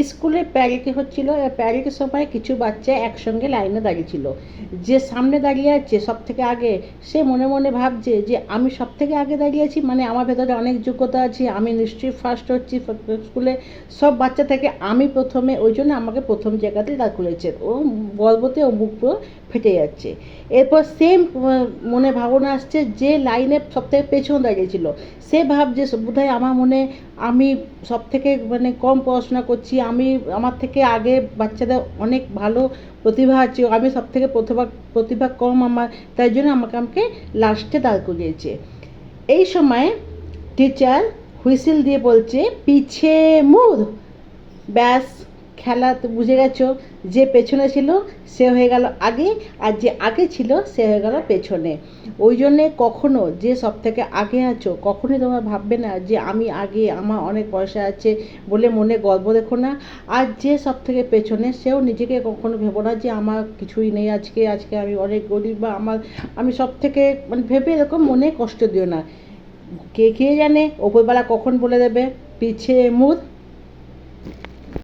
স্কুলে প্যারেড হচ্ছিল, প্যারেডের সময় কিছু বাচ্চা একসঙ্গে লাইনে দাঁড়িয়েছিল। যে সামনে দাঁড়িয়ে আছে সব থেকে আগে, সে মনে মনে ভাবছে যে আমি সব থেকে আগে দাঁড়িয়ে আছি, মানে আমার ভেতরে অনেক যোগ্যতা আছে, আমি নিশ্চয়ই ফার্স্ট হচ্ছি স্কুলে সব বাচ্চা থেকে আমি প্রথমে, ওই জন্য আমাকে প্রথম জায়গাতে দাঁড় করেছে। ও গর্বতে ও মুখ পুরো ফেটে যাচ্ছে। এরপর সেম মনে ভাবনা আসছে যে লাইনে সব থেকে পেছনে দাঁড়িয়েছিল, সে ভাবছে বোধহয় আমার মনে আমি সব থেকে মানে কম পড়াশোনা করছি, আমি আমার থেকে আগে বাচ্চাদের অনেক ভালো প্রতিভা আছে, আমি সব থেকে প্রতিভা কম আমার, তাই জন্য আমাকে লাস্টে দাঁড় করিয়েছে। এই সময় টিচার হুইসেল দিয়ে বলছে পিছে মুড়। ব্যাস, খেলা তো বুঝে গেছো, যে পেছনে ছিল সে হয়ে গেল আগে, আর যে আগে ছিল সে হয়ে গেল পেছনে। ওই জন্যে কখনো যে সব থেকে আগে আছো কখনোই তোমরা ভাববে না যে আমি আগে, আমার অনেক পয়সা আছে বলে মনে গর্ব দেখো না। আর যে সব থেকে পেছনে সেও নিজেকে কখনো ভেবো না যে আমার কিছুই নেই, আজকে আজকে আমি অনেক গরিব, বা আমি সব থেকে মানে ভেবে এরকম মনে কষ্ট দিও না। কে কে জানে ওপরবেলা কখন বলে দেবে পিছে মুড়।